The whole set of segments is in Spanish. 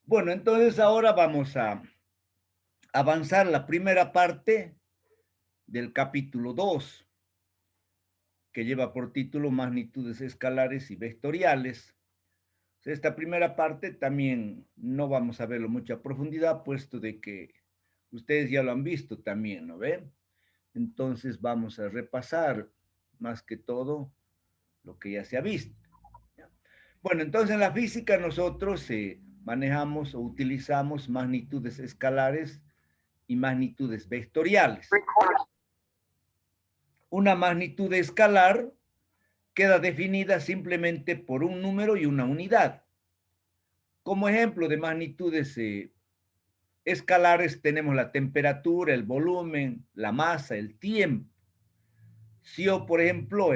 Bueno, entonces ahora vamos a avanzar la primera parte del capítulo 2, que lleva por título Magnitudes escalares y vectoriales. Esta primera parte también no vamos a verlo mucho a profundidad, puesto de que ustedes ya lo han visto también, ¿no ven? Entonces vamos a repasar más que todo lo que ya se ha visto. Bueno, entonces en la física nosotros manejamos o utilizamos magnitudes escalares y magnitudes vectoriales. Una magnitud escalar queda definida simplemente por un número y una unidad. Como ejemplo de magnitudes escalares tenemos la temperatura, el volumen, la masa, el tiempo. Si yo, por ejemplo,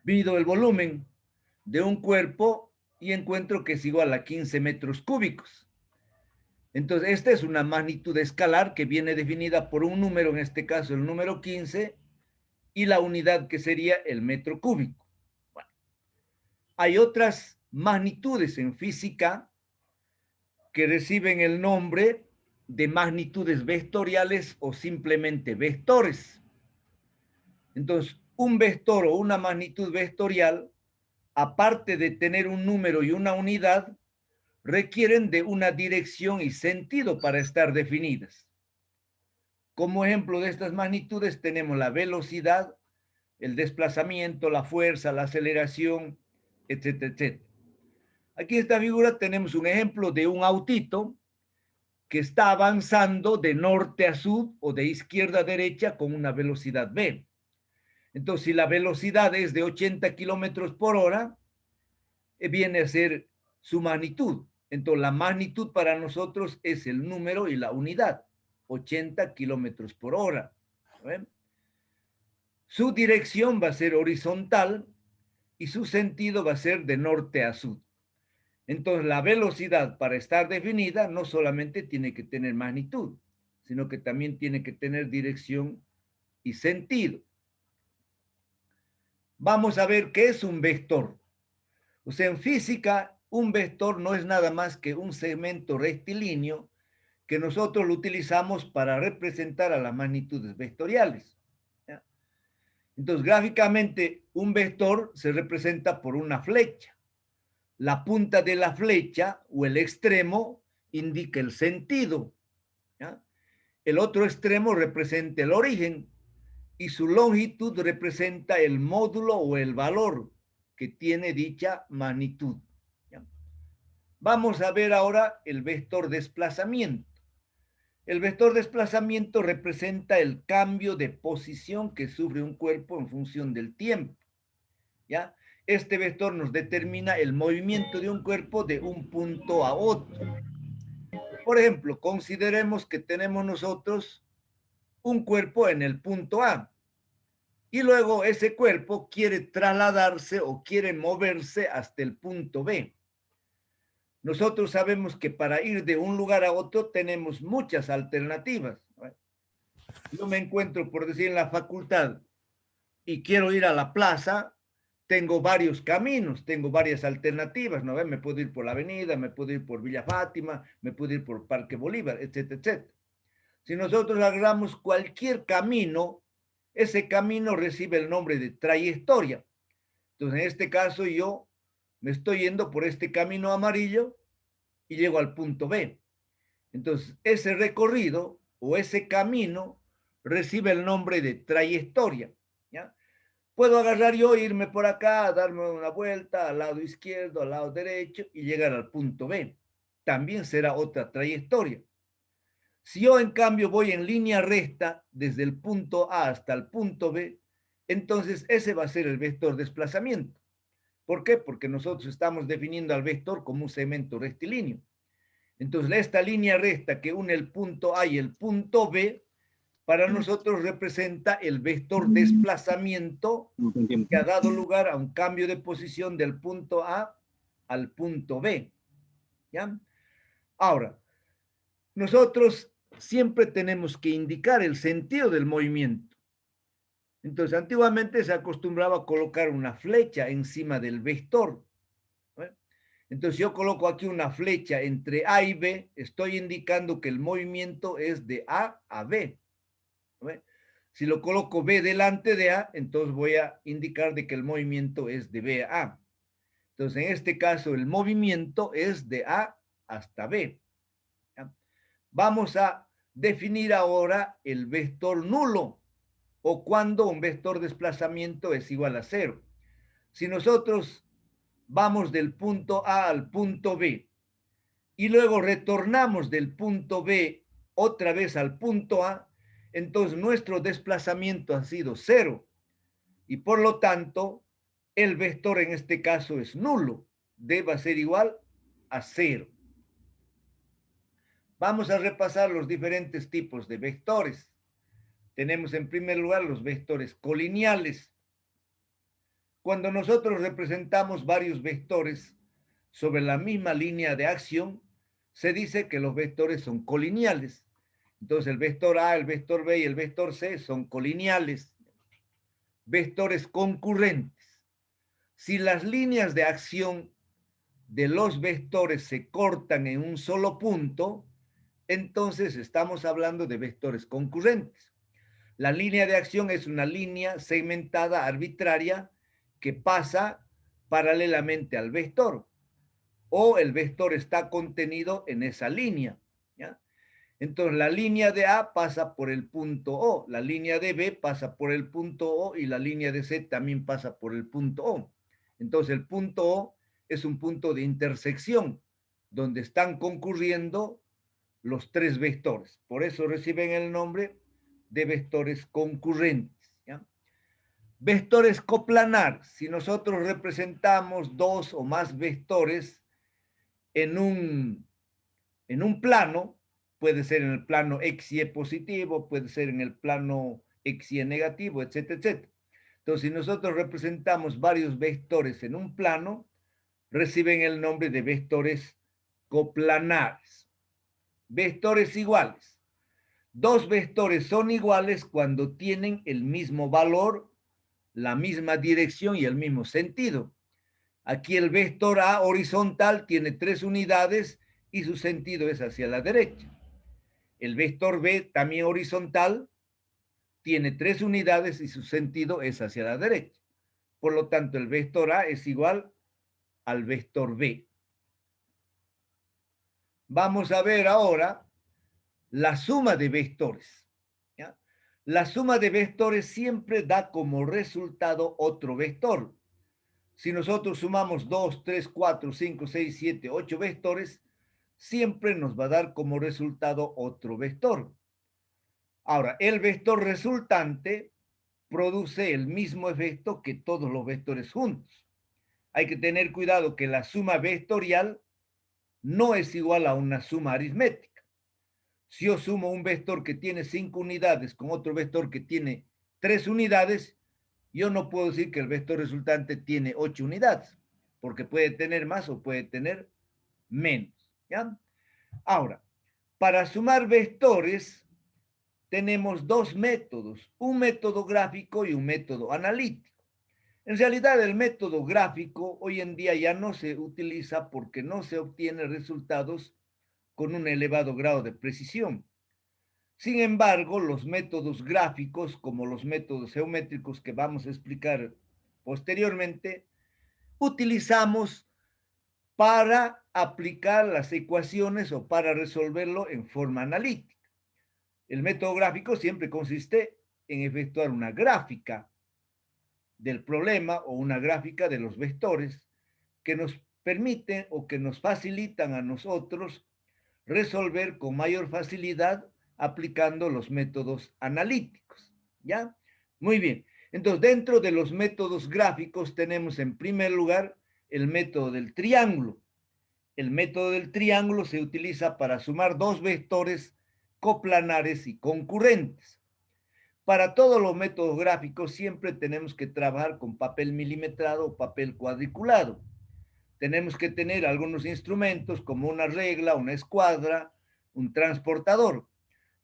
mido el volumen de un cuerpo y encuentro que es igual a 15 metros cúbicos. Entonces, esta es una magnitud escalar que viene definida por un número, en este caso el número 15, y la unidad que sería el metro cúbico. Bueno, hay otras magnitudes en física que reciben el nombre de magnitudes vectoriales o simplemente vectores. Entonces, un vector o una magnitud vectorial, aparte de tener un número y una unidad, requieren de una dirección y sentido para estar definidas. Como ejemplo de estas magnitudes tenemos la velocidad, el desplazamiento, la fuerza, la aceleración, etcétera, etcétera. Aquí en esta figura tenemos un ejemplo de un autito que está avanzando de norte a sur o de izquierda a derecha con una velocidad v. Entonces, si la velocidad es de 80 kilómetros por hora, viene a ser su magnitud. Entonces, la magnitud para nosotros es el número y la unidad, 80 kilómetros por hora. ¿Ven? Su dirección va a ser horizontal y su sentido va a ser de norte a sur. Entonces, la velocidad para estar definida no solamente tiene que tener magnitud, sino que también tiene que tener dirección y sentido. Vamos a ver qué es un vector. O sea, en física, un vector no es nada más que un segmento rectilíneo que nosotros lo utilizamos para representar a las magnitudes vectoriales. ¿Ya? Entonces, gráficamente, un vector se representa por una flecha. La punta de la flecha o el extremo indica el sentido. ¿Ya? El otro extremo representa el origen y su longitud representa el módulo o el valor que tiene dicha magnitud. ¿Ya? Vamos a ver ahora el vector desplazamiento. El vector desplazamiento representa el cambio de posición que sufre un cuerpo en función del tiempo. ¿Ya? Este vector nos determina el movimiento de un cuerpo de un punto a otro. Por ejemplo, consideremos que tenemos nosotros un cuerpo en el punto A y luego ese cuerpo quiere trasladarse o quiere moverse hasta el punto B. Nosotros sabemos que para ir de un lugar a otro tenemos muchas alternativas. Yo me encuentro, por decir, en la facultad y quiero ir a la plaza, tengo varios caminos, tengo varias alternativas, ¿no? Me puedo ir por la avenida, me puedo ir por Villa Fátima, me puedo ir por Parque Bolívar, etcétera, etcétera. Si nosotros agarramos cualquier camino, ese camino recibe el nombre de trayectoria. Entonces, en este caso, yo me estoy yendo por este camino amarillo y llego al punto B. Entonces, ese recorrido o ese camino recibe el nombre de trayectoria. ¿Ya? Puedo agarrar yo, irme por acá, darme una vuelta al lado izquierdo, al lado derecho y llegar al punto B. También será otra trayectoria. Si yo en cambio voy en línea recta desde el punto A hasta el punto B, entonces ese va a ser el vector desplazamiento. ¿Por qué? Porque nosotros estamos definiendo al vector como un segmento rectilíneo. Entonces esta línea recta que une el punto A y el punto B, para nosotros representa el vector desplazamiento que ha dado lugar a un cambio de posición del punto A al punto B. ¿Ya? Ahora, nosotros siempre tenemos que indicar el sentido del movimiento. Entonces, antiguamente se acostumbraba a colocar una flecha encima del vector. ¿Eh? Entonces yo coloco aquí una flecha entre A y B, estoy indicando que el movimiento es de A a B. ¿Ve? Si lo coloco B delante de A, entonces voy a indicar de que el movimiento es de B a A. Entonces, en este caso, el movimiento es de A hasta B. ¿Ya? Vamos a definir ahora el vector nulo, o cuando un vector desplazamiento es igual a cero. Si nosotros vamos del punto A al punto B y luego retornamos del punto B otra vez al punto A, entonces nuestro desplazamiento ha sido cero y por lo tanto el vector en este caso es nulo, debe ser igual a cero. Vamos a repasar los diferentes tipos de vectores. Tenemos en primer lugar los vectores colineales. Cuando nosotros representamos varios vectores sobre la misma línea de acción, se dice que los vectores son colineales. Entonces el vector A, el vector B y el vector C son colineales. Vectores concurrentes. Si las líneas de acción de los vectores se cortan en un solo punto, entonces estamos hablando de vectores concurrentes. La línea de acción es una línea segmentada arbitraria que pasa paralelamente al vector, o el vector está contenido en esa línea, ¿ya? Entonces la línea de A pasa por el punto O, la línea de B pasa por el punto O y la línea de C también pasa por el punto O. Entonces el punto O es un punto de intersección donde están concurriendo los tres vectores. Por eso reciben el nombre de vectores concurrentes, ¿ya? Vectores coplanar. Si nosotros representamos dos o más vectores en un plano, puede ser en el plano XY positivo, puede ser en el plano XY negativo, etcétera, etcétera. Entonces, si nosotros representamos varios vectores en un plano, reciben el nombre de vectores coplanares. Vectores iguales. Dos vectores son iguales cuando tienen el mismo valor, la misma dirección y el mismo sentido. Aquí el vector A horizontal tiene 3 unidades y su sentido es hacia la derecha. El vector B, también horizontal, tiene 3 unidades y su sentido es hacia la derecha. Por lo tanto, el vector A es igual al vector B. Vamos a ver ahora la suma de vectores, ¿ya? La suma de vectores siempre da como resultado otro vector. Si nosotros sumamos 2, 3, 4, 5, 6, 7, 8 vectores, siempre nos va a dar como resultado otro vector. Ahora, el vector resultante produce el mismo efecto que todos los vectores juntos. Hay que tener cuidado que la suma vectorial no es igual a una suma aritmética. Si yo sumo un vector que tiene 5 unidades con otro vector que tiene 3 unidades, yo no puedo decir que el vector resultante tiene 8 unidades, porque puede tener más o puede tener menos, ¿ya? Ahora, para sumar vectores tenemos dos métodos, un método gráfico y un método analítico. En realidad el método gráfico hoy en día ya no se utiliza porque no se obtiene resultados con un elevado grado de precisión. Sin embargo, los métodos gráficos, como los métodos geométricos que vamos a explicar posteriormente, utilizamos para aplicar las ecuaciones o para resolverlo en forma analítica. El método gráfico siempre consiste en efectuar una gráfica del problema o una gráfica de los vectores que nos permiten o que nos facilitan a nosotros resolver con mayor facilidad aplicando los métodos analíticos, ¿ya? Muy bien. Entonces, dentro de los métodos gráficos tenemos en primer lugar el método del triángulo. El método del triángulo se utiliza para sumar dos vectores coplanares y concurrentes. Para todos los métodos gráficos siempre tenemos que trabajar con papel milimetrado o papel cuadriculado. Tenemos que tener algunos instrumentos como una regla, una escuadra, un transportador.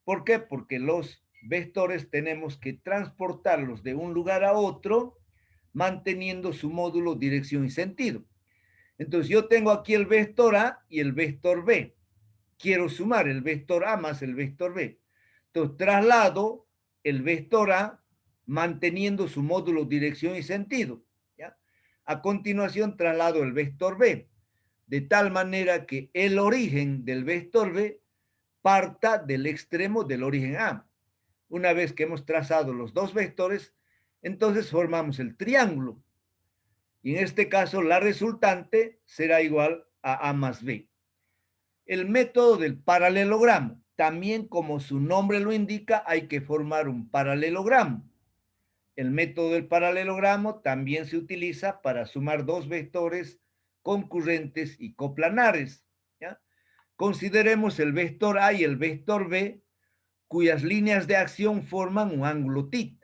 ¿Por qué? Porque los vectores tenemos que transportarlos de un lugar a otro manteniendo su módulo, dirección y sentido. Entonces yo tengo aquí el vector A y el vector B. Quiero sumar el vector A más el vector B. Entonces traslado el vector A manteniendo su módulo dirección y sentido. ¿Ya? A continuación traslado el vector B, de tal manera que el origen del vector B parta del extremo del origen A. Una vez que hemos trazado los dos vectores, entonces formamos el triángulo. Y en este caso la resultante será igual a A más B. El método del paralelogramo. También como su nombre lo indica, hay que formar un paralelogramo. El método del paralelogramo también se utiliza para sumar dos vectores concurrentes y coplanares. ¿Ya? Consideremos el vector A y el vector B, cuyas líneas de acción forman un ángulo θ.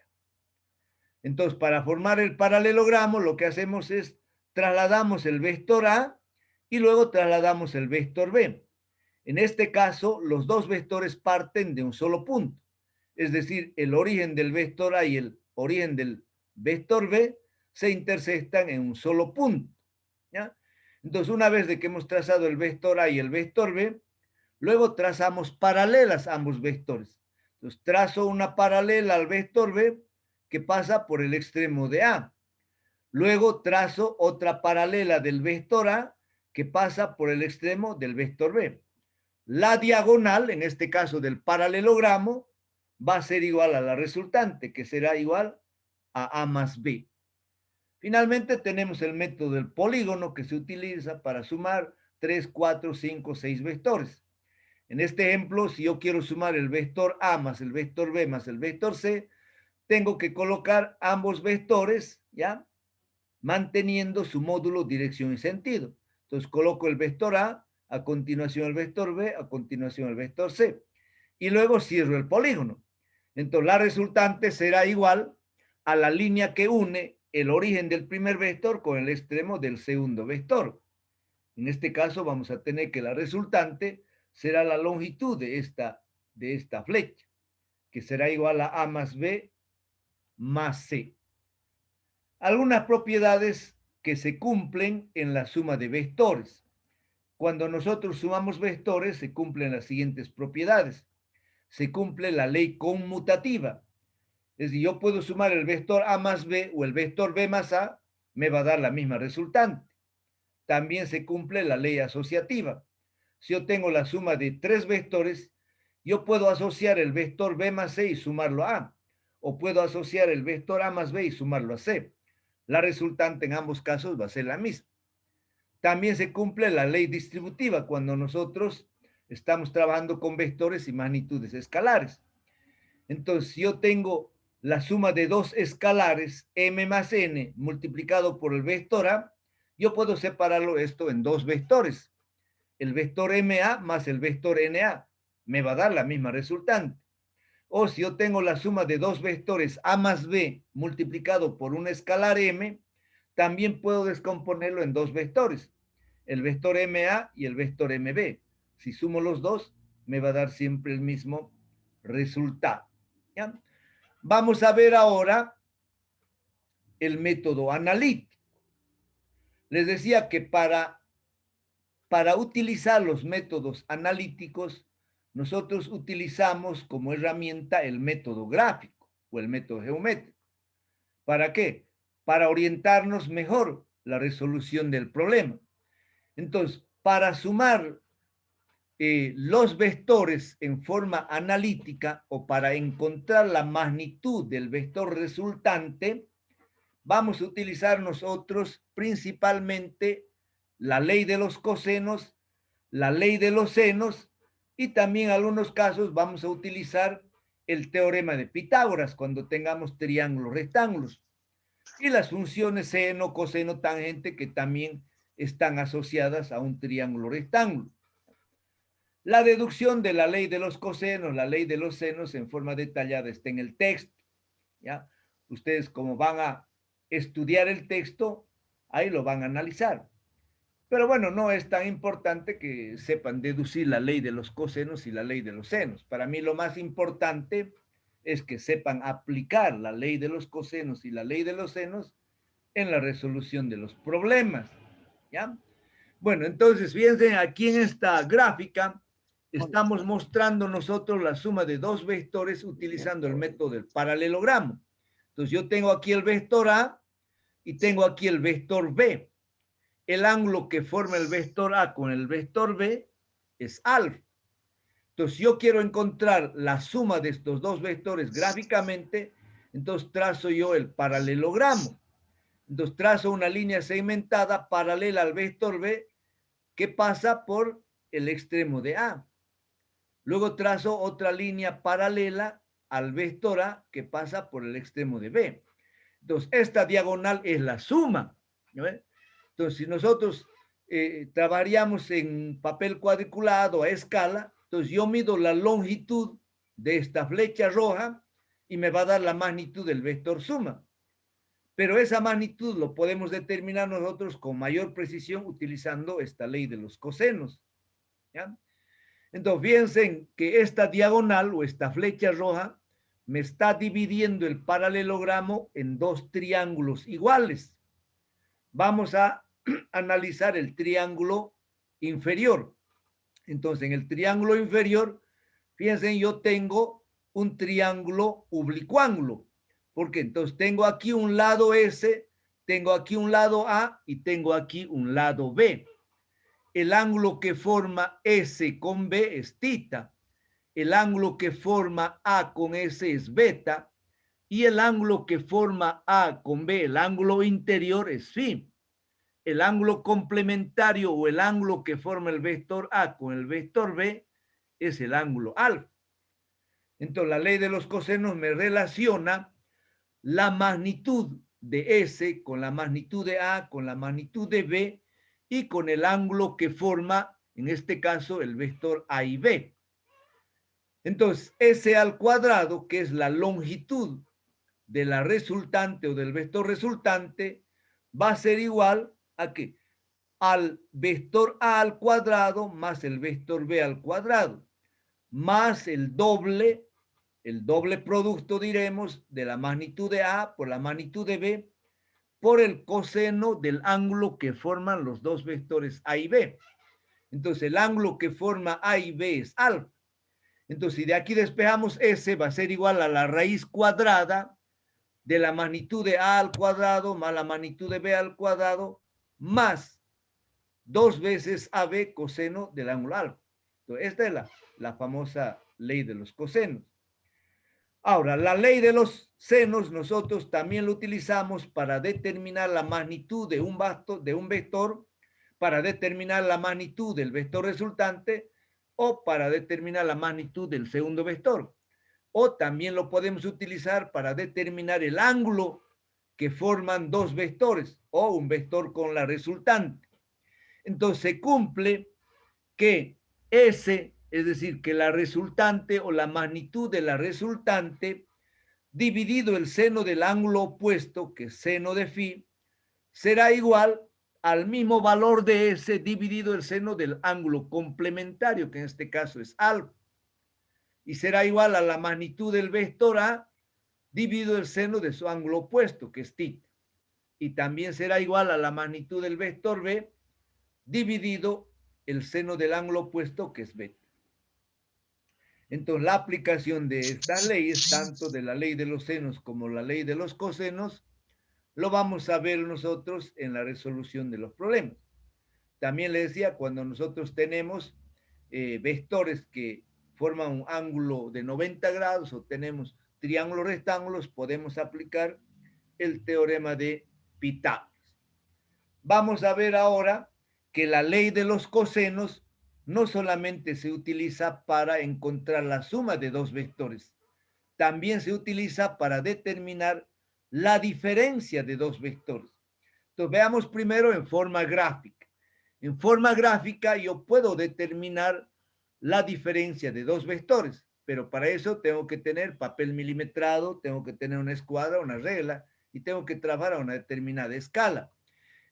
Entonces, para formar el paralelogramo, lo que hacemos es trasladamos el vector A y luego trasladamos el vector B. En este caso, los dos vectores parten de un solo punto. Es decir, el origen del vector A y el origen del vector B se intersectan en un solo punto. ¿Ya? Entonces, una vez de que hemos trazado el vector A y el vector B, luego trazamos paralelas a ambos vectores. Entonces, trazo una paralela al vector B que pasa por el extremo de A. Luego trazo otra paralela del vector A que pasa por el extremo del vector B. La diagonal, en este caso del paralelogramo, va a ser igual a la resultante, que será igual a A más B. Finalmente tenemos el método del polígono que se utiliza para sumar 3, 4, 5, 6 vectores. En este ejemplo, si yo quiero sumar el vector A más el vector B más el vector C, tengo que colocar ambos vectores, ¿ya? Manteniendo su módulo, dirección y sentido. Entonces coloco el vector A continuación el vector B, a continuación el vector C. Y luego cierro el polígono. Entonces la resultante será igual a la línea que une el origen del primer vector con el extremo del segundo vector. En este caso vamos a tener que la resultante será la longitud de esta flecha, que será igual a A más B más C. Algunas propiedades que se cumplen en la suma de vectores. Cuando nosotros sumamos vectores se cumplen las siguientes propiedades. Se cumple la ley conmutativa. Es decir, yo puedo sumar el vector A más B o el vector B más A, me va a dar la misma resultante. También se cumple la ley asociativa. Si yo tengo la suma de tres vectores, yo puedo asociar el vector B más C y sumarlo a A, o puedo asociar el vector A más B y sumarlo a C. La resultante en ambos casos va a ser la misma. También se cumple la ley distributiva cuando nosotros estamos trabajando con vectores y magnitudes escalares. Entonces, si yo tengo la suma de dos escalares, m más n, multiplicado por el vector A, yo puedo separarlo esto en dos vectores. El vector MA más el vector NA me va a dar la misma resultante. O si yo tengo la suma de dos vectores A más B multiplicado por un escalar M, también puedo descomponerlo en dos vectores, el vector MA y el vector MB. Si sumo los dos, me va a dar siempre el mismo resultado. ¿Ya? Vamos a ver ahora el método analítico. Les decía que para utilizar los métodos analíticos, nosotros utilizamos como herramienta el método gráfico o el método geométrico. ¿Para qué? Para orientarnos mejor la resolución del problema. Entonces, para sumar los vectores en forma analítica o para encontrar la magnitud del vector resultante, vamos a utilizar nosotros principalmente la ley de los cosenos, la ley de los senos y también en algunos casos vamos a utilizar el teorema de Pitágoras cuando tengamos triángulos rectángulos y las funciones seno, coseno, tangente que también están asociadas a un triángulo rectángulo. La deducción de la ley de los cosenos, la ley de los senos en forma detallada está en el texto. ¿Ya? Ustedes como van a estudiar el texto, ahí lo van a analizar. Pero bueno, no es tan importante que sepan deducir la ley de los cosenos y la ley de los senos. Para mí lo más importante es que sepan aplicar la ley de los cosenos y la ley de los senos en la resolución de los problemas. ¿Ya? Bueno, entonces, fíjense, aquí en esta gráfica estamos mostrando nosotros la suma de dos vectores utilizando el método del paralelogramo. Entonces, yo tengo aquí el vector A y tengo aquí el vector B. El ángulo que forma el vector A con el vector B es alfa. Entonces, yo quiero encontrar la suma de estos dos vectores gráficamente, entonces trazo yo el paralelogramo. Entonces, trazo una línea segmentada paralela al vector B que pasa por el extremo de A. Luego trazo otra línea paralela al vector A que pasa por el extremo de B. Entonces, esta diagonal es la suma, ¿no? Entonces, si nosotros trabajaríamos en papel cuadriculado a escala, entonces yo mido la longitud de esta flecha roja y me va a dar la magnitud del vector suma. Pero esa magnitud lo podemos determinar nosotros con mayor precisión utilizando esta ley de los cosenos, ¿ya? Entonces, fíjense que esta diagonal o esta flecha roja me está dividiendo el paralelogramo en dos triángulos iguales. Vamos a analizar el triángulo inferior. Entonces, en el triángulo inferior, fíjense, yo tengo un triángulo oblicuángulo. Porque entonces tengo aquí un lado S, tengo aquí un lado A y tengo aquí un lado B. El ángulo que forma S con B es tita. El ángulo que forma A con S es beta. Y el ángulo que forma A con B, el ángulo interior, es phi. El ángulo complementario o el ángulo que forma el vector A con el vector B es el ángulo alfa. Entonces, la ley de los cosenos me relaciona la magnitud de S con la magnitud de A, con la magnitud de B y con el ángulo que forma, en este caso, el vector A y B. Entonces, S al cuadrado, que es la longitud de la resultante o del vector resultante, va a ser igual a ¿qué? Al vector A al cuadrado más el vector B al cuadrado, más el doble producto, diremos, de la magnitud de A por la magnitud de B, por el coseno del ángulo que forman los dos vectores A y B. Entonces, el ángulo que forma A y B es alfa. Entonces, si de aquí despejamos S, va a ser igual a la raíz cuadrada de la magnitud de A al cuadrado más la magnitud de B al cuadrado más dos veces AB coseno del ángulo alfa. Entonces, esta es la famosa ley de los cosenos. Ahora, la ley de los senos nosotros también lo utilizamos para determinar la magnitud de un vector, para determinar la magnitud del vector resultante o para determinar la magnitud del segundo vector. O también lo podemos utilizar para determinar el ángulo que forman dos vectores o un vector con la resultante. Entonces se cumple que S, es decir, que la resultante o la magnitud de la resultante dividido el seno del ángulo opuesto, que es seno de phi, será igual al mismo valor de S dividido el seno del ángulo complementario, que en este caso es alfa, y será igual a la magnitud del vector A dividido el seno de su ángulo opuesto, que es tita, y también será igual a la magnitud del vector B dividido el seno del ángulo opuesto, que es beta. Entonces, la aplicación de estas leyes, tanto de la ley de los senos como la ley de los cosenos, lo vamos a ver nosotros en la resolución de los problemas. También le decía, cuando nosotros tenemos vectores que forman un ángulo de 90 grados o tenemos triángulos rectángulos, podemos aplicar el teorema de Pitágoras. Vamos a ver ahora que la ley de los cosenos no solamente se utiliza para encontrar la suma de dos vectores, también se utiliza para determinar la diferencia de dos vectores. Entonces, veamos primero en forma gráfica. En forma gráfica yo puedo determinar la diferencia de dos vectores, pero para eso tengo que tener papel milimetrado, tengo que tener una escuadra, una regla, y tengo que trabajar a una determinada escala.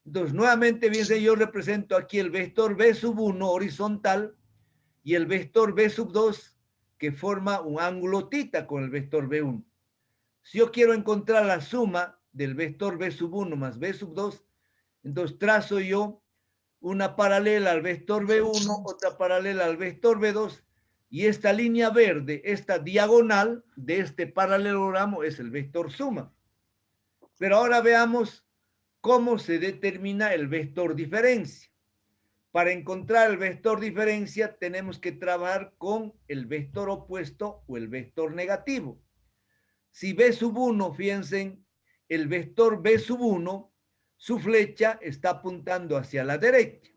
Entonces, nuevamente, fíjense, yo represento aquí el vector B sub 1 horizontal y el vector B sub 2 que forma un ángulo tita con el vector B1. Si yo quiero encontrar la suma del vector B sub 1 más B sub 2, entonces trazo yo una paralela al vector B1, otra paralela al vector B2, y esta línea verde, esta diagonal de este paralelogramo es el vector suma. Pero ahora veamos cómo se determina el vector diferencia. Para encontrar el vector diferencia tenemos que trabajar con el vector opuesto o el vector negativo. Si B sub 1, fíjense, el vector B sub 1, su flecha está apuntando hacia la derecha,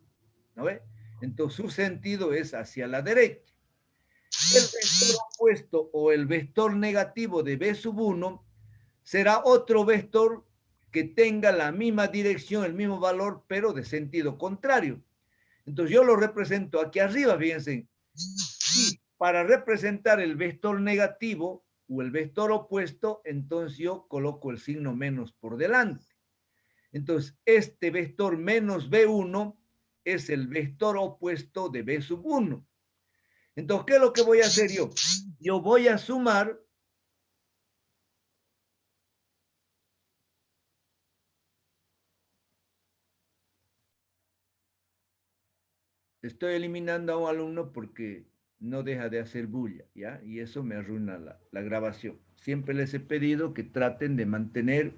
¿no ve? Entonces su sentido es hacia la derecha. El vector opuesto o el vector negativo de B sub 1 será otro vector que tenga la misma dirección, el mismo valor, pero de sentido contrario. Entonces yo lo represento aquí arriba, fíjense. Y para representar el vector negativo o el vector opuesto, entonces yo coloco el signo menos por delante. Entonces este vector menos B1 es el vector opuesto de B sub 1. Entonces, ¿qué es lo que voy a hacer yo? Yo voy a sumar estoy eliminando a un alumno porque no deja de hacer bulla, ¿ya? Y eso me arruina la grabación. Siempre les he pedido que traten de mantener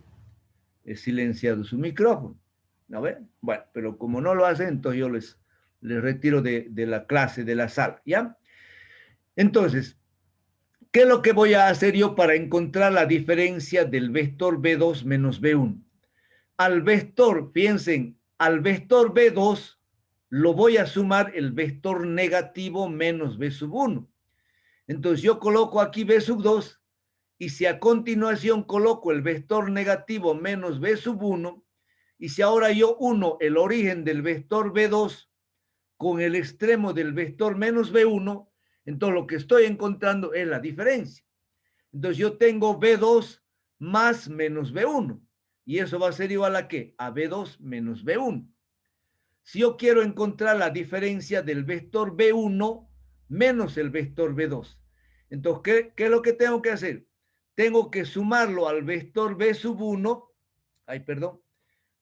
silenciado su micrófono, ¿no ven? Bueno, pero como no lo hacen, entonces yo les retiro de la clase, de la sala, ¿ya? Entonces, ¿qué es lo que voy a hacer yo para encontrar la diferencia del vector B2 menos B1? Al vector, piensen, al vector B2 lo voy a sumar el vector negativo menos B sub 1. Entonces yo coloco aquí B sub 2 y si a continuación coloco el vector negativo menos B sub 1 y si ahora yo uno el origen del vector B2 con el extremo del vector menos B1, entonces lo que estoy encontrando es la diferencia. Entonces yo tengo B2 más menos B1 y eso va a ser igual a ¿qué? A B2 menos B1. Si yo quiero encontrar la diferencia del vector B1 menos el vector B2, entonces, ¿qué es lo que tengo que hacer? Tengo que sumarlo al vector B sub 1,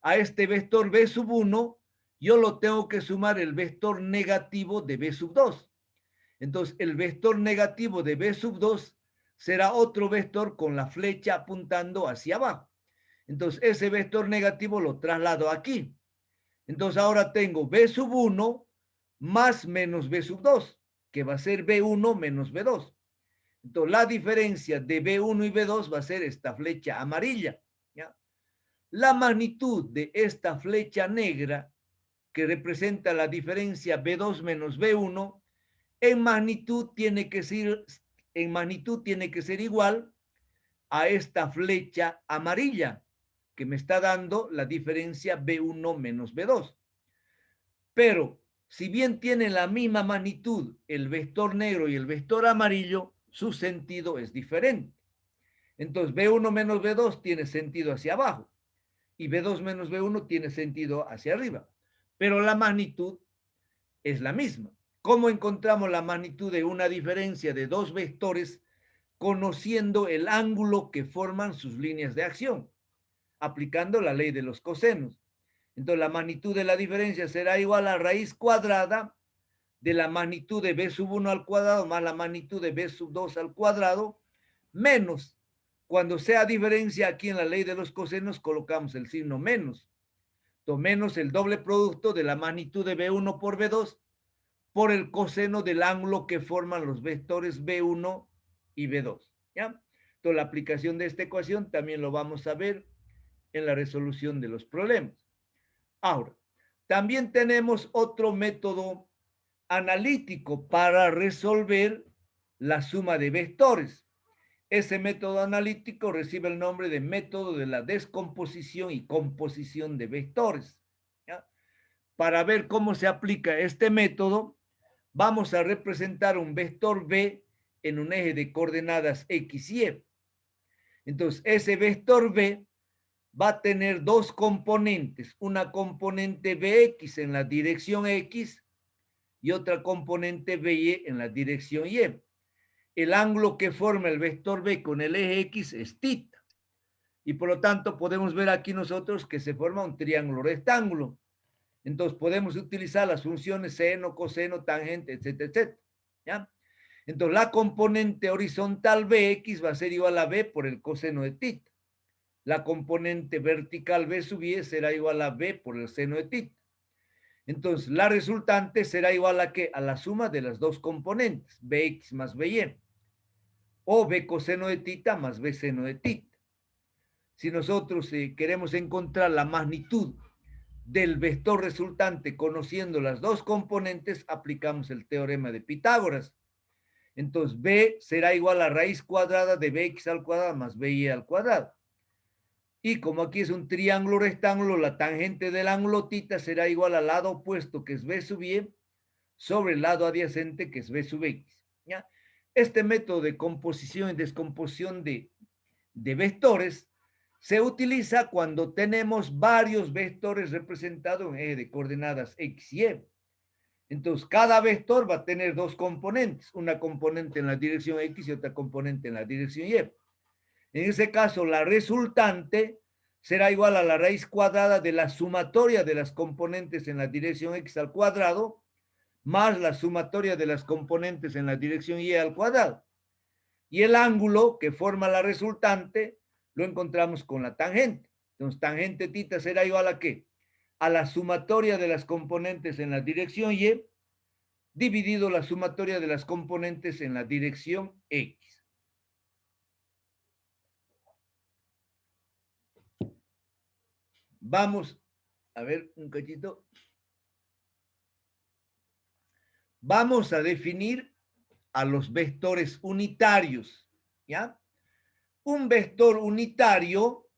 a este vector B sub 1, yo lo tengo que sumar el vector negativo de B sub 2. Entonces, el vector negativo de B sub 2 será otro vector con la flecha apuntando hacia abajo. Entonces, ese vector negativo lo traslado aquí. Entonces, ahora tengo B sub 1 más menos B sub 2, que va a ser B1 menos B2. Entonces, la diferencia de B1 y B2 va a ser esta flecha amarilla, ¿ya? La magnitud de esta flecha negra, que representa la diferencia B2 menos B1, en magnitud tiene que ser igual a esta flecha amarilla que me está dando la diferencia B1 menos B2. Pero si bien tienen la misma magnitud el vector negro y el vector amarillo, su sentido es diferente. Entonces B1 menos B2 tiene sentido hacia abajo y B2 menos B1 tiene sentido hacia arriba. Pero la magnitud es la misma. ¿Cómo encontramos la magnitud de una diferencia de dos vectores conociendo el ángulo que forman sus líneas de acción? Aplicando la ley de los cosenos. Entonces la magnitud de la diferencia será igual a raíz cuadrada de la magnitud de B sub 1 al cuadrado más la magnitud de B sub 2 al cuadrado menos, cuando sea diferencia aquí en la ley de los cosenos colocamos el signo menos. Entonces menos el doble producto de la magnitud de B1 por B2 por el coseno del ángulo que forman los vectores B1 y B2, ¿ya? Entonces, la aplicación de esta ecuación también lo vamos a ver en la resolución de los problemas. Ahora, también tenemos otro método analítico para resolver la suma de vectores. Ese método analítico recibe el nombre de método de la descomposición y composición de vectores, ¿ya? Para ver cómo se aplica este método, vamos a representar un vector B en un eje de coordenadas X y Y. Entonces, ese vector B va a tener dos componentes, una componente Bx en la dirección X y otra componente By en la dirección Y. El ángulo que forma el vector B con el eje X es θ. Y por lo tanto podemos ver aquí nosotros que se forma un triángulo rectángulo. Entonces podemos utilizar las funciones seno, coseno, tangente, etcétera, etcétera. ¿Ya? Entonces la componente horizontal Bx va a ser igual a B por el coseno de θ. La componente vertical B sub y será igual a B por el seno de θ. Entonces la resultante será igual a ¿qué? A la suma de las dos componentes, Bx más By. O B coseno de θ más B seno de θ. Si nosotros queremos encontrar la magnitud del vector resultante conociendo las dos componentes, aplicamos el teorema de Pitágoras. Entonces, B será igual a raíz cuadrada de Bx al cuadrado más By al cuadrado. Y como aquí es un triángulo rectángulo, la tangente del ángulo θ será igual al lado opuesto, que es B sub y, sobre el lado adyacente, que es B sub x. ¿Ya? Este método de composición y descomposición de vectores se utiliza cuando tenemos varios vectores representados en eje de coordenadas x y y. Entonces, cada vector va a tener dos componentes, una componente en la dirección x y otra componente en la dirección y. En ese caso, la resultante será igual a la raíz cuadrada de la sumatoria de las componentes en la dirección x al cuadrado más la sumatoria de las componentes en la dirección y al cuadrado. Y el ángulo que forma la resultante lo encontramos con la tangente. Entonces, tangente θ será igual a ¿qué? A la sumatoria de las componentes en la dirección y dividido la sumatoria de las componentes en la dirección x. Vamos a ver un cachito. Vamos a definir a los vectores unitarios, ¿ya? Un vector unitario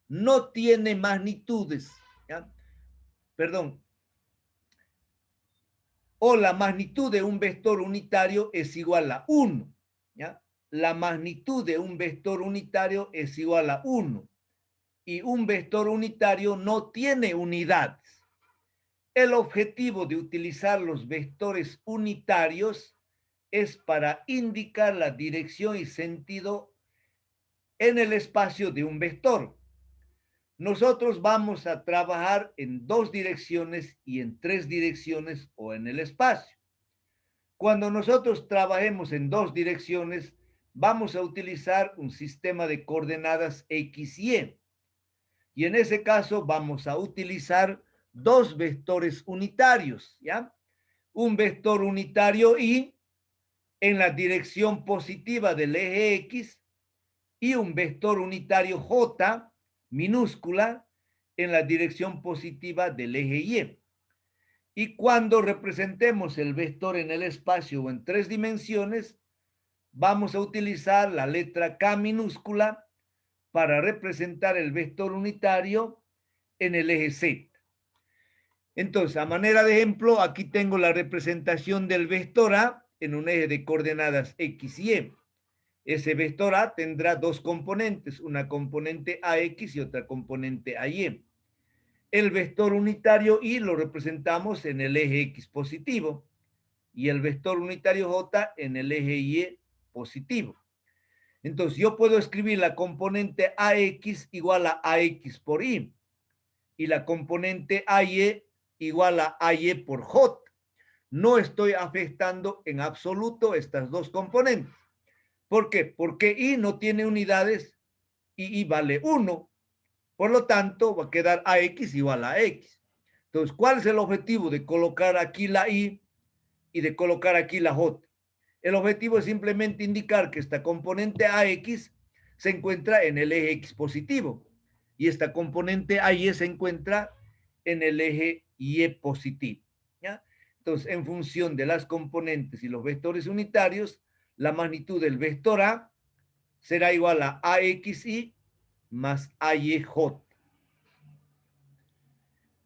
no tiene magnitudes, ¿ya? Perdón. O la magnitud de un vector unitario es igual a 1, ¿ya? La magnitud de un vector unitario es igual a 1. Y un vector unitario no tiene unidades. El objetivo de utilizar los vectores unitarios es para indicar la dirección y sentido en el espacio de un vector. Nosotros vamos a trabajar en dos direcciones y en tres direcciones o en el espacio. Cuando nosotros trabajemos en dos direcciones, vamos a utilizar un sistema de coordenadas X y Y. Y en ese caso vamos a utilizar dos vectores unitarios, ¿ya? Un vector unitario Y en la dirección positiva del eje X y un vector unitario J minúscula en la dirección positiva del eje Y. Y cuando representemos el vector en el espacio o en tres dimensiones, vamos a utilizar la letra K minúscula para representar el vector unitario en el eje Z. Entonces, a manera de ejemplo, aquí tengo la representación del vector A en un eje de coordenadas X y Y. Ese vector A tendrá dos componentes, una componente AX y otra componente AY. El vector unitario Y lo representamos en el eje X positivo y el vector unitario J en el eje Y positivo. Entonces yo puedo escribir la componente AX igual a AX por Y y la componente AY igual a AY por J. No estoy afectando en absoluto estas dos componentes. ¿Por qué? Porque Y no tiene unidades y Y vale 1. Por lo tanto, va a quedar AX igual a X. Entonces, ¿cuál es el objetivo de colocar aquí la Y y de colocar aquí la J? El objetivo es simplemente indicar que esta componente AX se encuentra en el eje X positivo y esta componente AY se encuentra en el eje Y positivo. ¿Ya? Entonces, en función de las componentes y los vectores unitarios, la magnitud del vector A será igual a AXY más AYJ.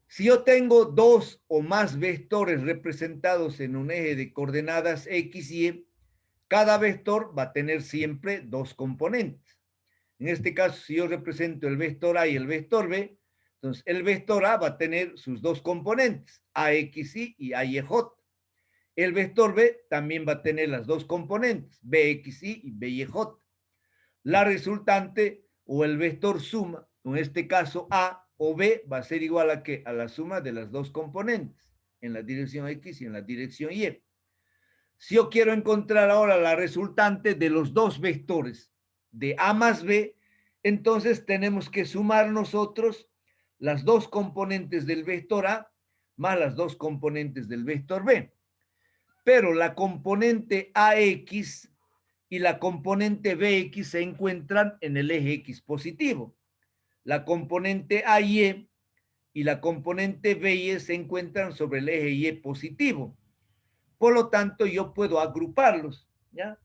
Si yo tengo dos o más vectores representados en un eje de coordenadas X y Y, cada vector va a tener siempre dos componentes. En este caso, si yo represento el vector A y el vector B, entonces el vector A va a tener sus dos componentes, AXY y AYJ. El vector B también va a tener las dos componentes, BXY y BYJ. La resultante o el vector suma, en este caso A, o B va a ser igual a ¿qué? A la suma de las dos componentes, en la dirección X y en la dirección Y. Si yo quiero encontrar ahora la resultante de los dos vectores de A más B, entonces tenemos que sumar nosotros las dos componentes del vector A más las dos componentes del vector B. Pero la componente AX y la componente BX se encuentran en el eje X positivo. La componente AY y la componente BY se encuentran sobre el eje Y positivo. Por lo tanto, yo puedo agruparlos, ¿ya?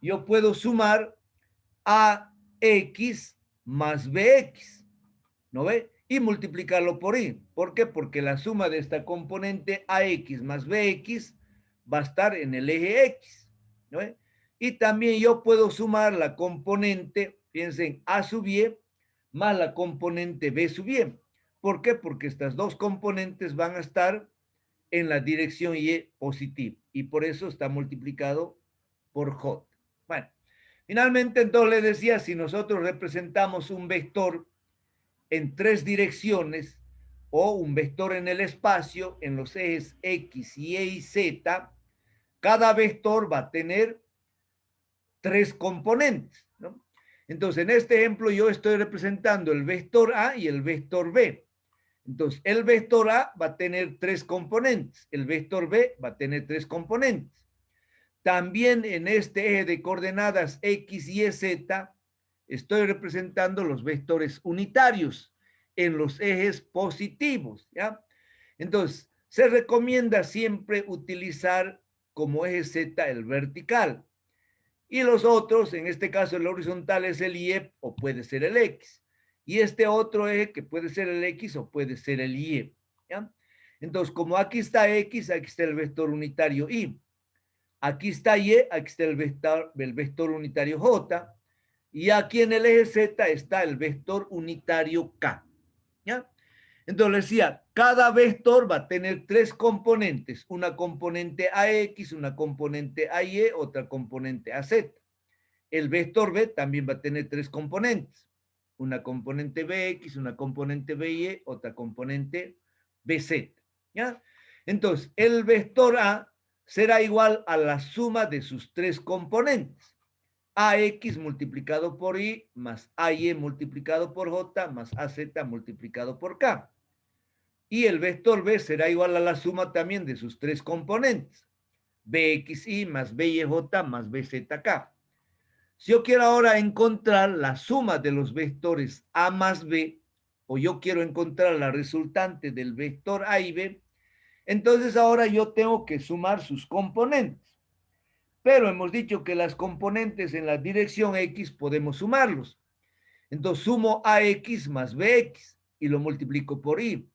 Yo puedo sumar AX más BX, ¿no ve? Y multiplicarlo por Y. ¿Por qué? Porque la suma de esta componente AX más BX va a estar en el eje X, ¿no ve? Y también yo puedo sumar la componente, piensen, A sub Y más la componente B sub Y. ¿Por qué? Porque estas dos componentes van a estar en la dirección Y positiva y por eso está multiplicado por J. Bueno, finalmente entonces le decía, si nosotros representamos un vector en tres direcciones o un vector en el espacio en los ejes X, Y y Z, cada vector va a tener tres componentes, ¿no? Entonces, en este ejemplo yo estoy representando el vector A y el vector B. Entonces, el vector A va a tener tres componentes, el vector B va a tener tres componentes. También en este eje de coordenadas X, Y, Z, estoy representando los vectores unitarios en los ejes positivos, ¿ya? Entonces, se recomienda siempre utilizar como eje Z el vertical. Y los otros, en este caso el horizontal es el Y o puede ser el X. Y este otro eje que puede ser el X o puede ser el Y. ¿Ya? Entonces, como aquí está X, aquí está el vector unitario Y. Aquí está Y, aquí está el vector unitario J. Y aquí en el eje Z está el vector unitario K. ¿Ya? Entonces decía, cada vector va a tener tres componentes, una componente AX, una componente AY, otra componente AZ. El vector B también va a tener tres componentes, una componente BX, una componente BY, otra componente BZ. ¿Ya? Entonces, el vector A será igual a la suma de sus tres componentes. AX multiplicado por Y más AY multiplicado por J más AZ multiplicado por K. Y el vector B será igual a la suma también de sus tres componentes. BXY más BYJ más BZK. Si yo quiero ahora encontrar la suma de los vectores A más B, o yo quiero encontrar la resultante del vector A y B, entonces ahora yo tengo que sumar sus componentes. Pero hemos dicho que las componentes en la dirección X podemos sumarlos. Entonces sumo AX más BX y lo multiplico por Y.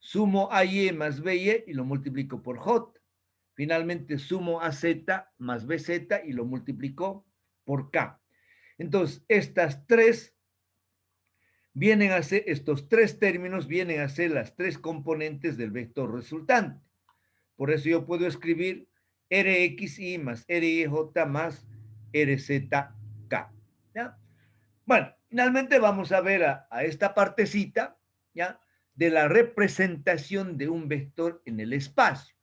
Sumo AY más BY y lo multiplico por J. Finalmente sumo AZ más BZ y lo multiplico por K. Entonces, estos tres términos vienen a ser las tres componentes del vector resultante. Por eso yo puedo escribir RXY más RYJ más RZK. ¿Ya? Bueno, finalmente vamos a ver a esta partecita, ¿ya? De la representación de un vector en el espacio.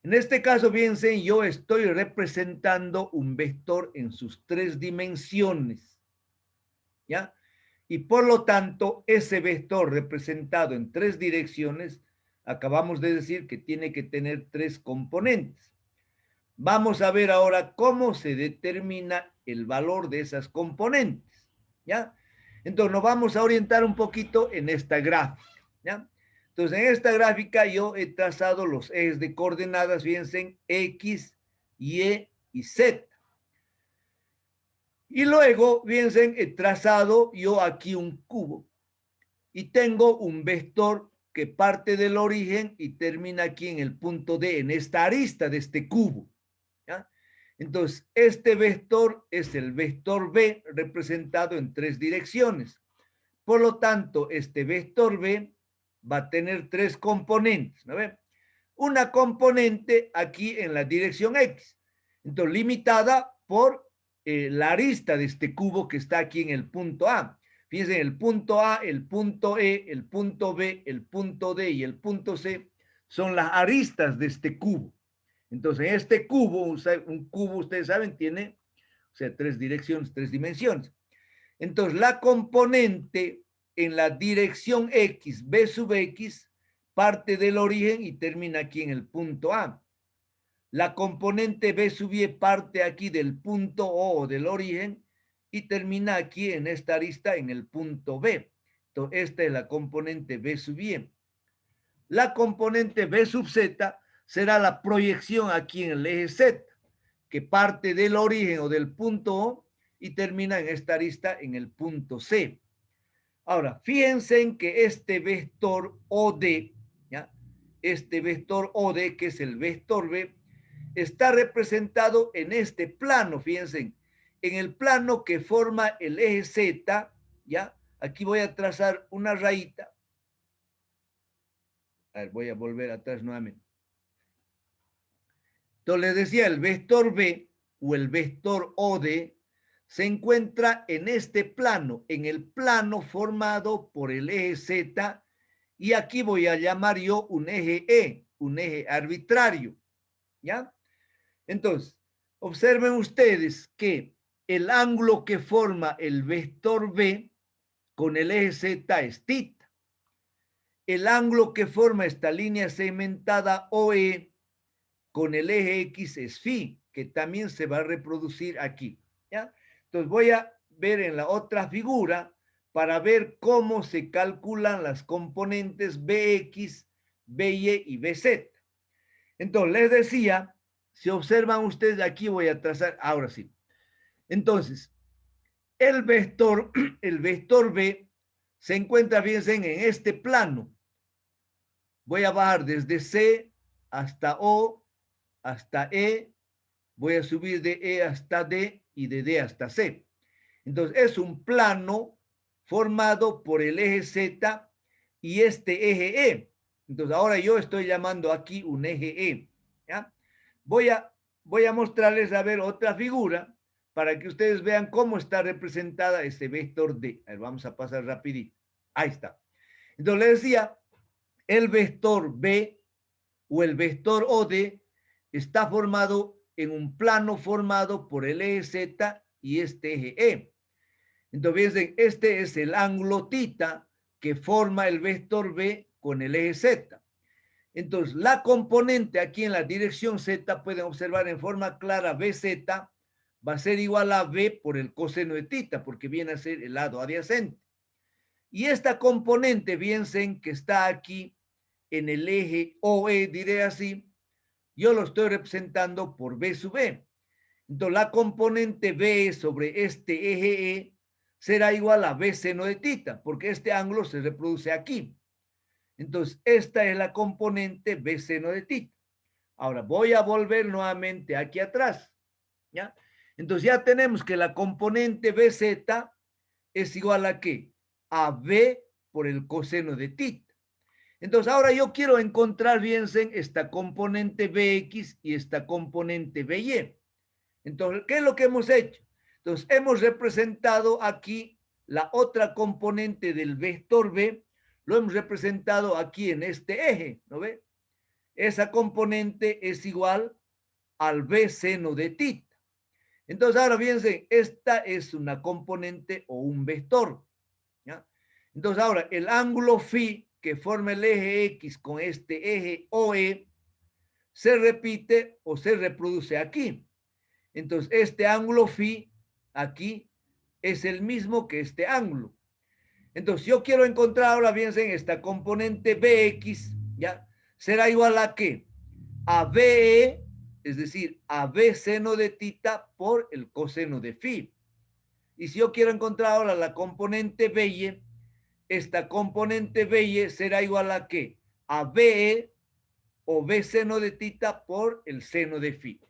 En este caso, fíjense, yo estoy representando un vector en sus tres dimensiones, ¿ya? Y por lo tanto, ese vector representado en tres direcciones, acabamos de decir que tiene que tener tres componentes. Vamos a ver ahora cómo se determina el valor de esas componentes, ¿ya? Entonces nos vamos a orientar un poquito en esta gráfica, ¿ya? Entonces en esta gráfica yo he trazado los ejes de coordenadas, fíjense, X, Y y Z. Y luego, fíjense, he trazado yo aquí un cubo y tengo un vector que parte del origen y termina aquí en el punto D, en esta arista de este cubo, ¿ya? Entonces, este vector es el vector B representado en tres direcciones. Por lo tanto, este vector B va a tener tres componentes, ¿no ven? Una componente aquí en la dirección X, entonces limitada por la arista de este cubo que está aquí en el punto A. Fíjense, el punto A, el punto E, el punto B, el punto D y el punto C son las aristas de este cubo. Entonces, este cubo, un cubo, ustedes saben, tiene, o sea, tres direcciones, tres dimensiones. Entonces, la componente en la dirección X, B sub X, parte del origen y termina aquí en el punto A. La componente B sub Y parte aquí del punto O del origen y termina aquí en esta arista en el punto B. Entonces, esta es la componente B sub Y. La componente B sub Z será la proyección aquí en el eje Z, que parte del origen o del punto O y termina en esta arista en el punto C. Ahora, fíjense en que este vector OD, ¿ya? Este vector OD, que es el vector B, está representado en este plano, fíjense, en el plano que forma el eje Z, ¿ya? Aquí voy a trazar una rayita. A ver, voy a volver atrás nuevamente. Entonces les decía, el vector B o el vector OD se encuentra en este plano, en el plano formado por el eje Z, y aquí voy a llamar yo un eje E, un eje arbitrario, ¿ya? Entonces, observen ustedes que el ángulo que forma el vector B con el eje Z es θ. El ángulo que forma esta línea segmentada OE con el eje X es phi, que también se va a reproducir aquí, ¿ya? Entonces voy a ver en la otra figura para ver cómo se calculan las componentes Bx, By y Bz. Entonces les decía, si observan ustedes aquí voy a trazar, ahora sí. Entonces, el vector, el vector B se encuentra, fíjense, en este plano. Voy a bajar desde C hasta O, hasta E, voy a subir de E hasta D y de D hasta C. Entonces es un plano formado por el eje Z y este eje E. Entonces ahora yo estoy llamando aquí un eje E. ¿Ya? Voy a mostrarles a ver otra figura para que ustedes vean cómo está representada este vector D. A ver, vamos a pasar rapidito. Ahí está. Entonces les decía, el vector B o el vector OD está formado en un plano formado por el eje Z y este eje E. Entonces, fíjense, este es el ángulo θ que forma el vector B con el eje Z. Entonces, la componente aquí en la dirección Z, pueden observar en forma clara, BZ va a ser igual a B por el coseno de θ, porque viene a ser el lado adyacente. Y esta componente, fíjense que está aquí en el eje OE, diré así, yo lo estoy representando por B sub E. Entonces, la componente B sobre este eje E será igual a B seno de θ, porque este ángulo se reproduce aquí. Entonces, esta es la componente B seno de θ. Ahora, voy a volver nuevamente aquí atrás, ¿ya? Entonces, ya tenemos que la componente BZ es igual a ¿qué? A B por el coseno de θ. Entonces, ahora yo quiero encontrar bien esta componente Bx y esta componente By. Entonces, ¿qué es lo que hemos hecho? Entonces, hemos representado aquí la otra componente del vector B, lo hemos representado aquí en este eje, ¿no ve? Esa componente es igual al B seno de θ. Entonces, ahora fíjense, esta es una componente o un vector, ¿ya? Entonces, ahora, el ángulo phi que forma el eje X con este eje OE se repite o se reproduce aquí. Entonces, este ángulo phi aquí es el mismo que este ángulo. Entonces, yo quiero encontrar ahora, fíjense, en esta componente Bx, ¿ya? Será igual a ¿qué? A BE, es decir, a B seno de θ por el coseno de phi. Y si yo quiero encontrar ahora la componente By, esta componente By será igual a ¿qué? A BE o B seno de θ por el seno de phi.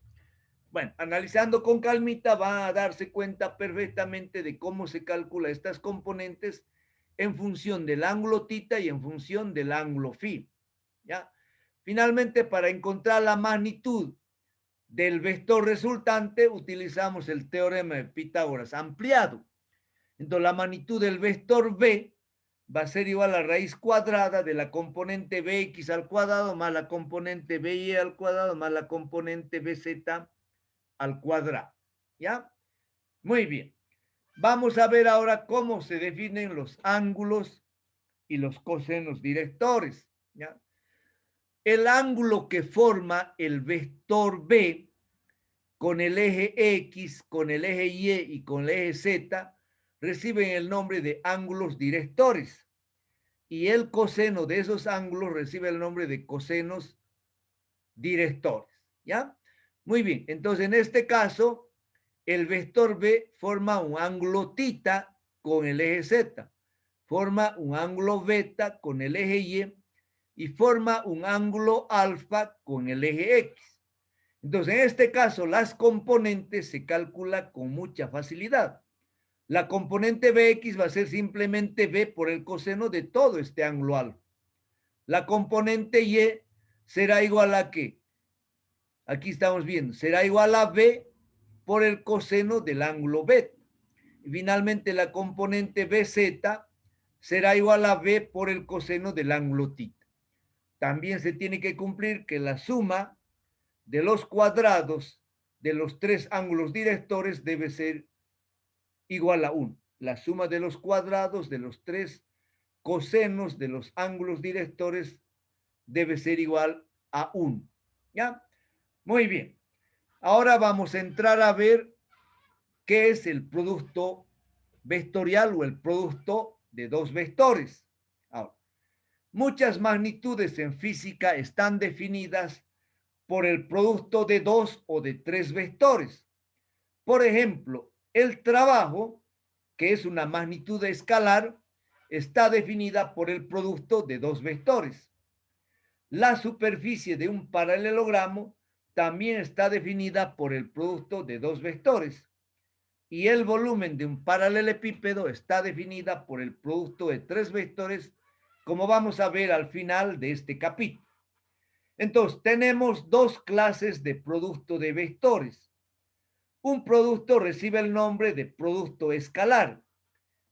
Bueno, analizando con calmita van a darse cuenta perfectamente de cómo se calcula estas componentes en función del ángulo θ y en función del ángulo phi. ¿Ya? Finalmente, para encontrar la magnitud del vector resultante, utilizamos el teorema de Pitágoras ampliado. Entonces la magnitud del vector B va a ser igual a la raíz cuadrada de la componente Bx al cuadrado más la componente By al cuadrado más la componente Bz al cuadrado. ¿Ya? Muy bien. Vamos a ver ahora cómo se definen los ángulos y los cosenos directores. ¿Ya? El ángulo que forma el vector B con el eje X, con el eje Y y con el eje Z reciben el nombre de ángulos directores. Y el coseno de esos ángulos recibe el nombre de cosenos directores. ¿Ya? Muy bien. Entonces, en este caso, el vector B forma un ángulo tita con el eje Z, forma un ángulo beta con el eje Y y forma un ángulo alfa con el eje X. Entonces, en este caso, las componentes se calculan con mucha facilidad. La componente Bx va a ser simplemente B por el coseno de todo este ángulo alfa. La componente Y será igual a ¿qué? Aquí estamos viendo, será igual a B por el coseno del ángulo beta. Y finalmente la componente BZ será igual a B por el coseno del ángulo tita. También se tiene que cumplir que la suma de los cuadrados de los tres ángulos directores debe ser igual a 1. La suma de los cuadrados de los tres cosenos de los ángulos directores debe ser igual a 1. ¿Ya? Muy bien. Ahora vamos a entrar a ver qué es el producto vectorial o el producto de dos vectores. Ahora, muchas magnitudes en física están definidas por el producto de dos o de tres vectores. Por ejemplo, el trabajo, que es una magnitud escalar, está definida por el producto de dos vectores. La superficie de un paralelogramo también está definida por el producto de dos vectores. Y el volumen de un paralelepípedo está definida por el producto de tres vectores, como vamos a ver al final de este capítulo. Entonces, tenemos dos clases de producto de vectores. Un producto recibe el nombre de producto escalar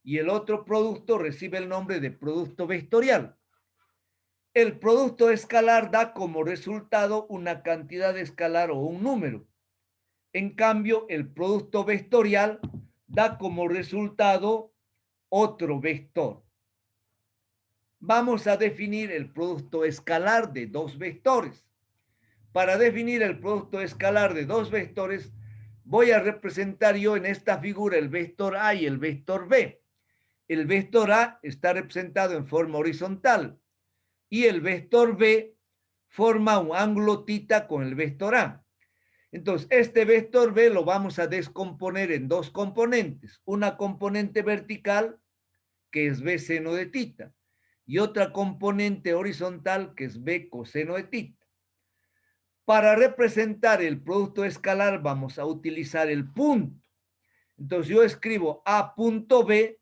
y el otro producto recibe el nombre de producto vectorial. El producto escalar da como resultado una cantidad escalar o un número. En cambio, el producto vectorial da como resultado otro vector. Vamos a definir el producto escalar de dos vectores. Para definir el producto escalar de dos vectores, voy a representar yo en esta figura el vector A y el vector B. El vector A está representado en forma horizontal y el vector B forma un ángulo tita con el vector A. Entonces, este vector B lo vamos a descomponer en dos componentes. Una componente vertical, que es B seno de tita, y otra componente horizontal, que es B coseno de tita. Para representar el producto escalar vamos a utilizar el punto. Entonces yo escribo A punto B,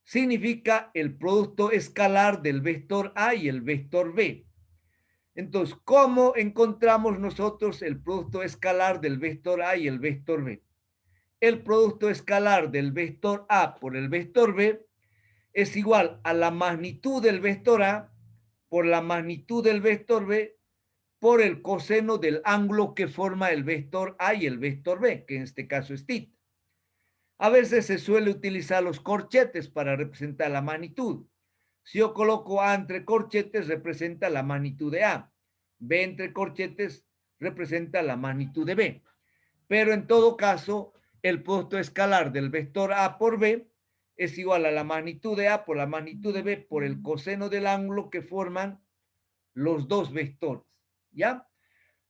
significa el producto escalar del vector A y el vector B. Entonces, ¿cómo encontramos nosotros el producto escalar del vector A y el vector B? El producto escalar del vector A por el vector B es igual a la magnitud del vector A por la magnitud del vector B por el coseno del ángulo que forma el vector A y el vector B, que en este caso es tita. A veces se suele utilizar los corchetes para representar la magnitud. Si yo coloco A entre corchetes, representa la magnitud de A. B entre corchetes representa la magnitud de B. Pero en todo caso, el producto escalar del vector A por B es igual a la magnitud de A por la magnitud de B por el coseno del ángulo que forman los dos vectores. ¿Ya?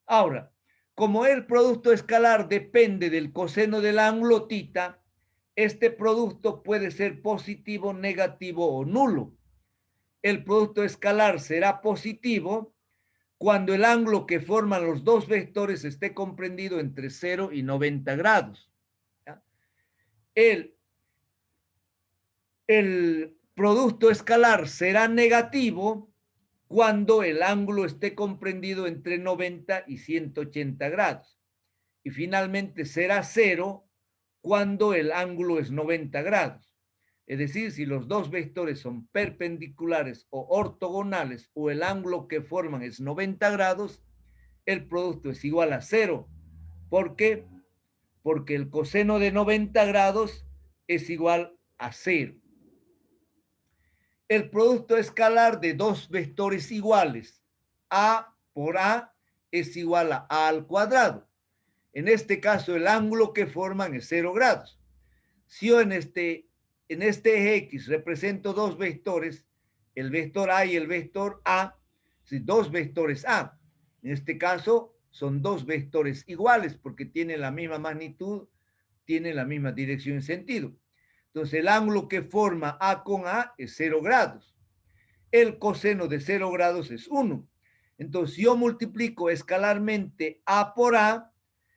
Ahora, como el producto escalar depende del coseno del ángulo tita, este producto puede ser positivo, negativo o nulo. El producto escalar será positivo cuando el ángulo que forman los dos vectores esté comprendido entre 0 y 90 grados. El producto escalar será negativo cuando el ángulo esté comprendido entre 90 y 180 grados. Y finalmente será 0 cuando el ángulo es 90 grados. Es decir, si los dos vectores son perpendiculares o ortogonales o el ángulo que forman es 90 grados, el producto es igual a 0. ¿Por qué? Porque el coseno de 90 grados es igual a 0. El producto escalar de dos vectores iguales, A por A, es igual a A al cuadrado. En este caso, el ángulo que forman es 0 grados. Si yo en este eje X represento dos vectores, el vector A y el vector A, si dos vectores A, en este caso son dos vectores iguales porque tienen la misma magnitud, tienen la misma dirección y sentido. Entonces el ángulo que forma A con A es 0 grados. El coseno de 0 grados es 1. Entonces si yo multiplico escalarmente A por A,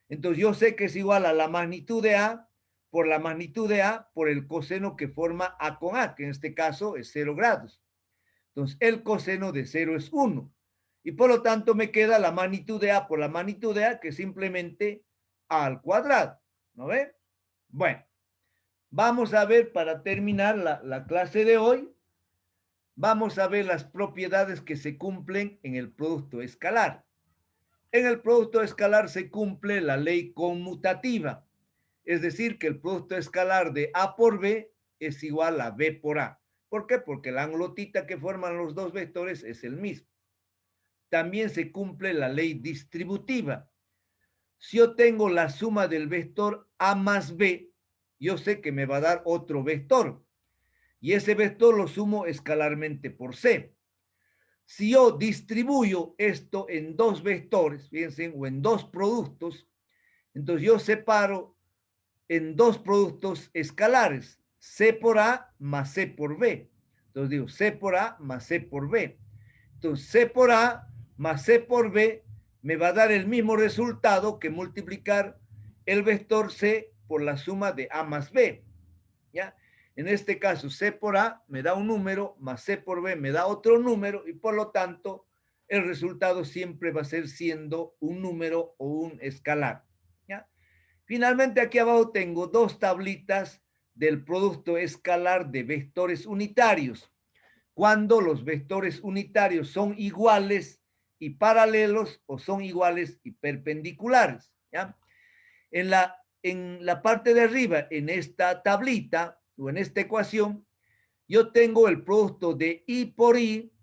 entonces yo sé que es igual a la magnitud de A por la magnitud de A por el coseno que forma A con A, que en este caso es 0 grados. Entonces el coseno de 0 es 1. Y por lo tanto me queda la magnitud de A por la magnitud de A, que es simplemente A al cuadrado. ¿No ve? Bueno, vamos a ver para terminar la clase de hoy. Vamos a ver las propiedades que se cumplen en el producto escalar. En el producto escalar se cumple la ley conmutativa, es decir, que el producto escalar de A por B es igual a B por A. ¿Por qué? Porque el ángulo θ que forman los dos vectores es el mismo. También se cumple la ley distributiva. Si yo tengo la suma del vector A más B, yo sé que me va a dar otro vector. Y ese vector lo sumo escalarmente por C. Si yo distribuyo esto en dos vectores, fíjense, o en dos productos, entonces yo separo en dos productos escalares, C por A más C por B. Entonces digo C por A más C por B. Entonces C por A más C por B me va a dar el mismo resultado que multiplicar el vector C por la suma de A más B. ¿Ya? En este caso, C por A me da un número, más C por B me da otro número, y por lo tanto, el resultado siempre va a ser siendo un número o un escalar. ¿Ya? Finalmente, aquí abajo tengo dos tablitas del producto escalar de vectores unitarios. Cuando los vectores unitarios son iguales y paralelos o son iguales y perpendiculares. ¿Ya? En la parte de arriba, en esta tablita o en esta ecuación, yo tengo el producto de I por I,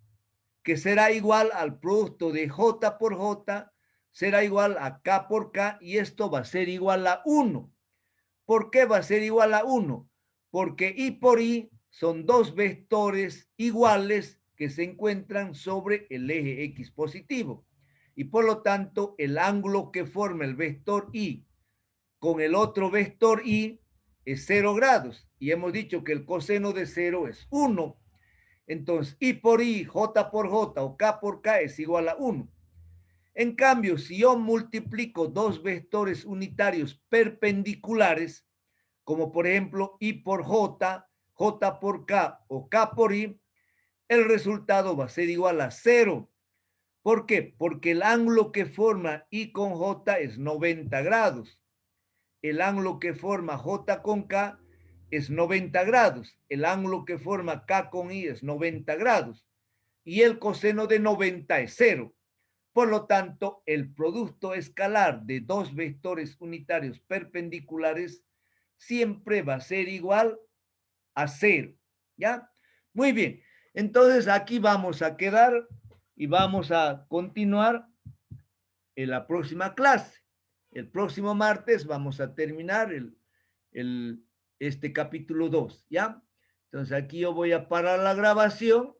que será igual al producto de J por J, será igual a K por K, y esto va a ser igual a 1. ¿Por qué va a ser igual a 1? Porque I por I son dos vectores iguales que se encuentran sobre el eje X positivo. Y por lo tanto, el ángulo que forma el vector I con el otro vector I es 0 grados. Y hemos dicho que el coseno de 0 es 1. Entonces, I por I, J por J o K por K es igual a 1. En cambio, si yo multiplico dos vectores unitarios perpendiculares, como por ejemplo I por J, J por K o K por I, el resultado va a ser igual a 0. ¿Por qué? Porque el ángulo que forma I con J es 90 grados. El ángulo que forma J con K es 90 grados. El ángulo que forma K con I es 90 grados. Y el coseno de 90 es 0. Por lo tanto, el producto escalar de dos vectores unitarios perpendiculares siempre va a ser igual a 0. ¿Ya? Muy bien. Entonces, aquí vamos a quedar y vamos a continuar en la próxima clase. El próximo martes vamos a terminar este capítulo 2, ¿ya? Entonces aquí yo voy a parar la grabación